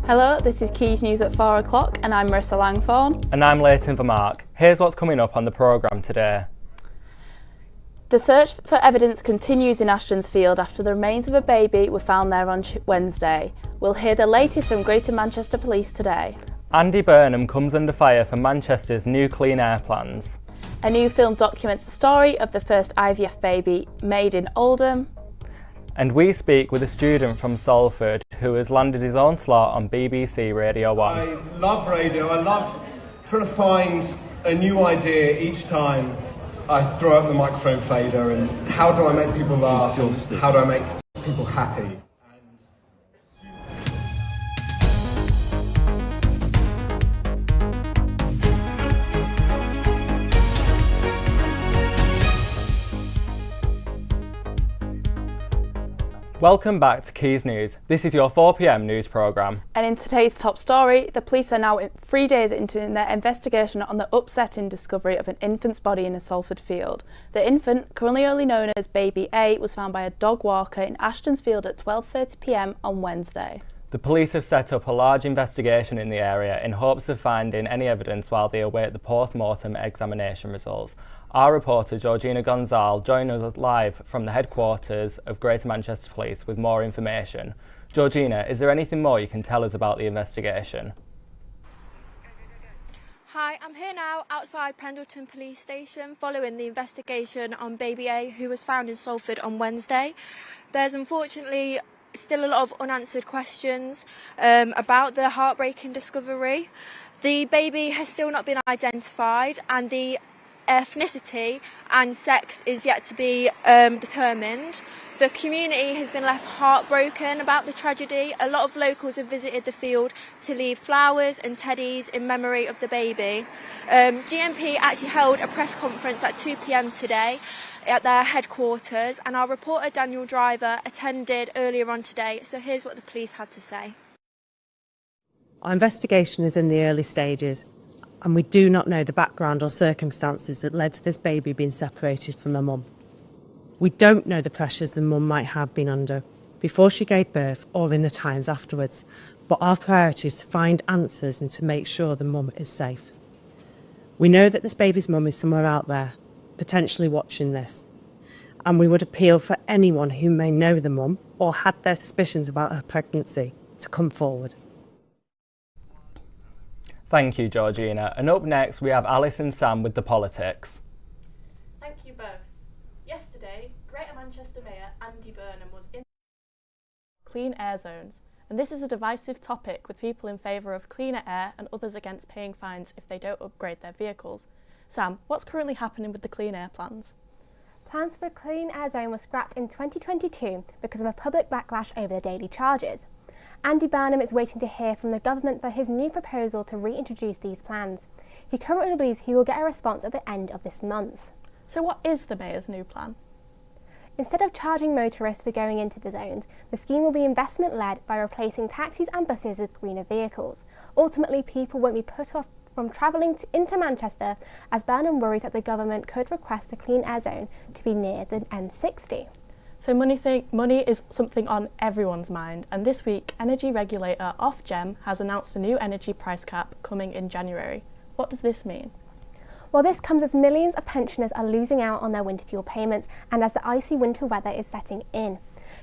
Hello, this is Quays News at 4 o'clock and I'm Marissa Langthorne. And I'm Leighton Vermark. Here's what's coming up on the programme today. The search for evidence continues in Ashton's Field after the remains of a baby were found there on Wednesday. We'll hear the latest from Greater Manchester Police today. Andy Burnham comes under fire for Manchester's new clean air plans. A new film documents the story of the first IVF baby made in Oldham. And we speak with a student from Salford who has landed his own slot on BBC Radio 1. I love radio. I love trying to find a new idea each time I throw up the microphone fader, and how do I make people laugh, and how do I make people happy? Welcome back to Quays News. This is your 4 p.m. news programme. And in today's top story, the police are now 3 days into their investigation on the upsetting discovery of an infant's body in a Salford field. The infant, currently only known as Baby A, was found by a dog walker in Ashton's Field at 12:30 p.m. on Wednesday. The police have set up a large investigation in the area in hopes of finding any evidence while they await the post-mortem examination results. Our reporter Georgina Gonzal joined us live from the headquarters of Greater Manchester Police with more information. Georgina, is there anything more you can tell us about the investigation? Hi, I'm here now outside Pendleton Police Station following the investigation on Baby A, who was found in Salford on Wednesday. There's unfortunately still a lot of unanswered questions about the heartbreaking discovery. The baby has still not been identified and the ethnicity and sex is yet to be determined. The community has been left heartbroken about the tragedy. A lot of locals have visited the field to leave flowers and teddies in memory of the baby. GMP actually held a press conference at 2 p.m. today at their headquarters, and our reporter Daniel Driver attended earlier on today. So here's what the police had to say. Our investigation is in the early stages, and we do not know the background or circumstances that led to this baby being separated from her mum. We don't know the pressures the mum might have been under before she gave birth or in the times afterwards, but our priority is to find answers and to make sure the mum is safe. We know that this baby's mum is somewhere out there, potentially watching this, and we would appeal for anyone who may know the mum or had their suspicions about her pregnancy to come forward. Thank you, Georgina. And up next, we have Alice and Sam with the politics. Thank you both. Yesterday, Greater Manchester Mayor Andy Burnham was in clean air zones, and this is a divisive topic with people in favour of cleaner air and others against paying fines if they don't upgrade their vehicles. Sam, what's currently happening with the clean air plans? Plans for a clean air zone were scrapped in 2022 because of a public backlash over the daily charges. Andy Burnham is waiting to hear from the government for his new proposal to reintroduce these plans. He currently believes he will get a response at the end of this month. So what is the Mayor's new plan? Instead of charging motorists for going into the zones, the scheme will be investment-led by replacing taxis and buses with greener vehicles. Ultimately, people won't be put off from travelling into Manchester, as Burnham worries that the government could request the clean air zone to be near the M60. So money is something on everyone's mind, and this week energy regulator Ofgem has announced a new energy price cap coming in January. What does this mean? Well, this comes as millions of pensioners are losing out on their winter fuel payments and as the icy winter weather is setting in.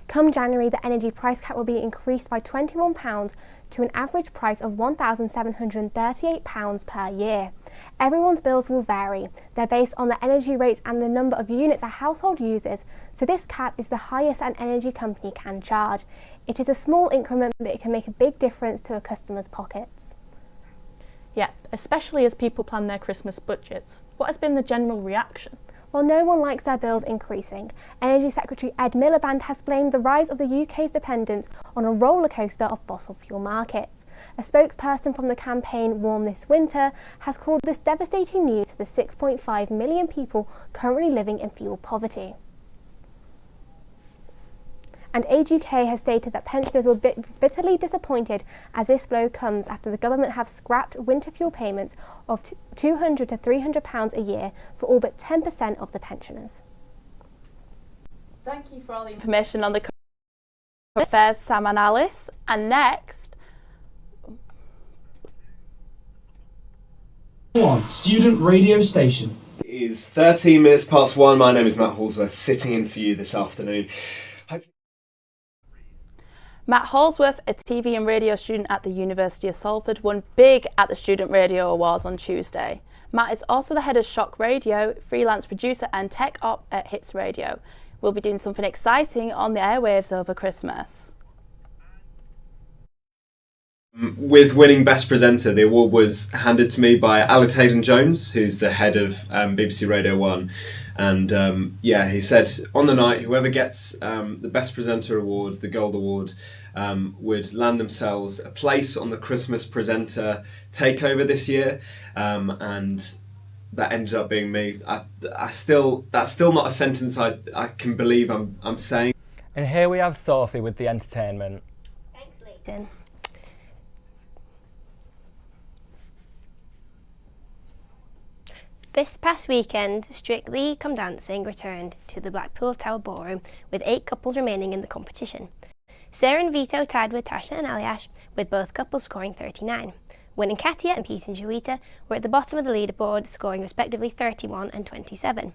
Come January, the energy price cap will be increased by £21 to an average price of £1,738 per year. Everyone's bills will vary. They're based on the energy rates and the number of units a household uses, so this cap is the highest an energy company can charge. It is a small increment, but it can make a big difference to a customer's pockets. Yeah, especially as people plan their Christmas budgets. What has been the general reaction? Well, no one likes their bills increasing. Energy Secretary Ed Miliband has blamed the rise of the UK's dependence on a roller coaster of fossil fuel markets. A spokesperson from the campaign Warm This Winter has called this devastating news to the 6.5 million people currently living in fuel poverty. And Age UK has stated that pensioners will be bitterly disappointed as this blow comes after the government have scrapped winter fuel payments of £200 to £300 a year for all but 10% of the pensioners. Thank you for all the information on the affairs, Sam and Alice. And next, One student radio station. It is 13 minutes past 1. My name is Matt Hallsworth, sitting in for you this afternoon. Matt Hallsworth, a TV and radio student at the University of Salford, won big at the Student Radio Awards on Tuesday. Matt is also the head of Shock Radio, freelance producer and tech op at Hits Radio. We'll be doing something exciting on the airwaves over Christmas. With winning Best Presenter, the award was handed to me by Alec Hayden-Jones, who's the head of BBC Radio 1. And he said, on the night, whoever gets the Best Presenter award, the Gold Award, would land themselves a place on the Christmas Presenter takeover this year. And that ended up being me. That's still not a sentence I can believe I'm saying. And here we have Sophie with the entertainment. Thanks, Leighton. This past weekend, Strictly Come Dancing returned to the Blackpool Tower Ballroom with 8 couples remaining in the competition. Sarah and Vito tied with Tasha and Aliash, with both couples scoring 39. Wynn and Katia and Pete and Joita were at the bottom of the leaderboard, scoring respectively 31 and 27.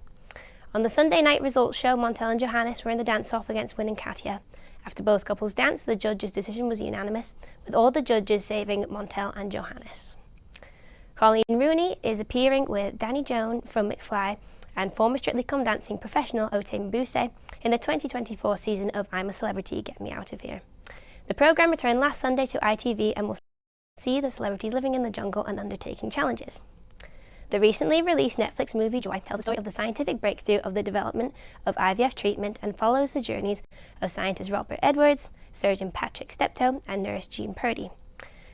On the Sunday night results show, Montel and Johannes were in the dance-off against Wynn and Katia. After both couples danced, the judges' decision was unanimous, with all the judges saving Montel and Johannes. Colleen Rooney is appearing with Danny Joan from McFly and former Strictly Come Dancing professional Ote Mbuse in the 2024 season of I'm a Celebrity, Get Me Out of Here. The programme returned last Sunday to ITV and will see the celebrities living in the jungle and undertaking challenges. The recently released Netflix movie Joy tells the story of the scientific breakthrough of the development of IVF treatment and follows the journeys of scientist Robert Edwards, surgeon Patrick Steptoe and nurse Jean Purdy.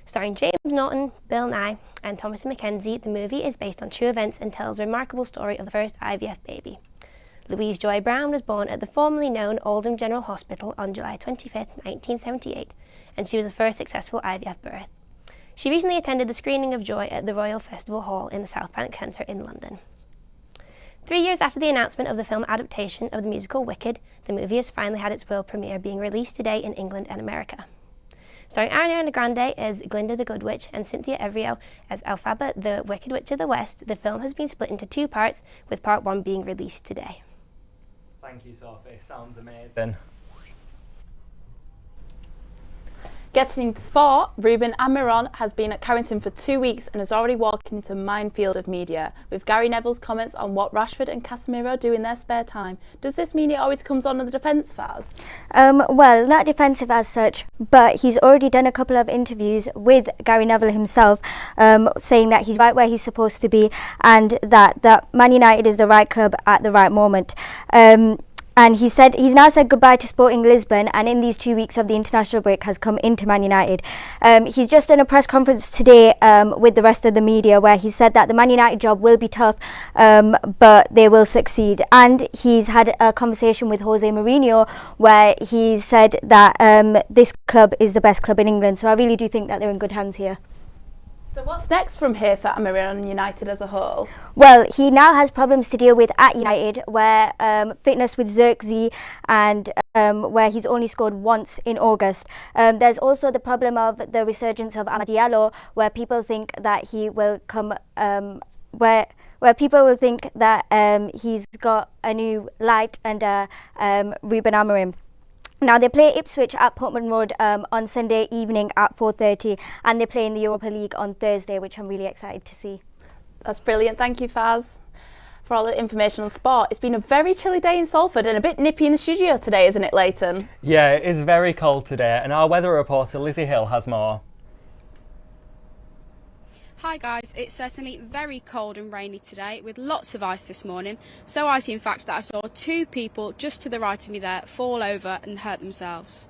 Starring James Norton, Bill Nye and Thomas Mackenzie, the movie is based on true events and tells a remarkable story of the first IVF baby. Louise Joy Brown was born at the formerly known Oldham General Hospital on July 25, 1978, and she was the first successful IVF birth. She recently attended the screening of Joy at the Royal Festival Hall in the South Bank Centre in London. 3 years after the announcement of the film adaptation of the musical Wicked, the movie has finally had its world premiere, being released today in England and America. Starring Ariana Grande as Glinda the Good Witch and Cynthia Erivo as Elphaba the Wicked Witch of the West, the film has been split into 2 parts, with part 1 being released today. Thank you, Sophie. Sounds amazing. Getting into sport, Ruben Amiron has been at Carrington for 2 weeks and is already walking into a minefield of media, with Gary Neville's comments on what Rashford and Casemiro do in their spare time. Does this mean it always comes on the defence, Faz? Well, not defensive as such, but he's already done a couple of interviews with Gary Neville himself, saying that he's right where he's supposed to be and that Man United is the right club at the right moment. And he's now said goodbye to Sporting Lisbon, and in these 2 weeks of the international break has come into Man United. He's just done a press conference today with the rest of the media where he said that the Man United job will be tough, but they will succeed. And he's had a conversation with Jose Mourinho where he said that this club is the best club in England. So I really do think that they're in good hands here. So what's next from here for Amiron United as a whole? Well, he now has problems to deal with at United, where fitness with Xerxes and where he's only scored once in August. There's also the problem of the resurgence of Amad Diallo, where people think that he will come, where people will think that he's got a new light under Ruben Amorim. Now they play Ipswich at Portman Road on Sunday evening at 4:30, and they play in the Europa League on Thursday, which I'm really excited to see. That's brilliant. Thank you, Faz, for all the information on sport. It's been a very chilly day in Salford and a bit nippy in the studio today, isn't it, Leighton? Yeah, it is very cold today, and our weather reporter Lizzie Hill has more. Hi guys, it's certainly very cold and rainy today with lots of ice this morning. So icy in fact that I saw 2 people just to the right of me there fall over and hurt themselves.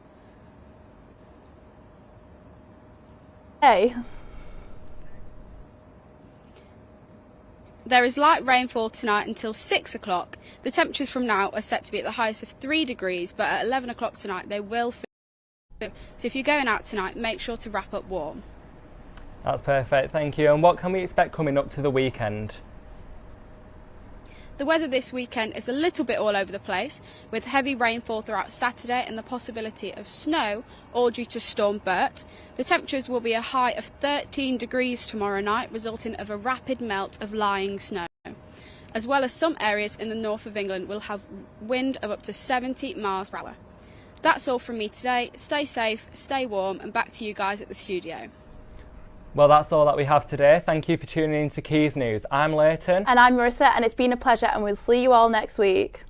Hey. There is light rainfall tonight until 6 o'clock. The temperatures from now are set to be at the highest of 3 degrees, but at 11 o'clock tonight they will feel. So if you're going out tonight, make sure to wrap up warm. That's perfect, thank you. And what can we expect coming up to the weekend? The weather this weekend is a little bit all over the place, with heavy rainfall throughout Saturday and the possibility of snow, all due to Storm Bert. The temperatures will be a high of 13 degrees tomorrow night, resulting of a rapid melt of lying snow. As well as some areas in the north of England will have wind of up to 70 miles per hour. That's all from me today. Stay safe, stay warm, and back to you guys at the studio. Well, that's all that we have today. Thank you for tuning in to Quays News. I'm Leighton. And I'm Marissa, and it's been a pleasure, and we'll see you all next week.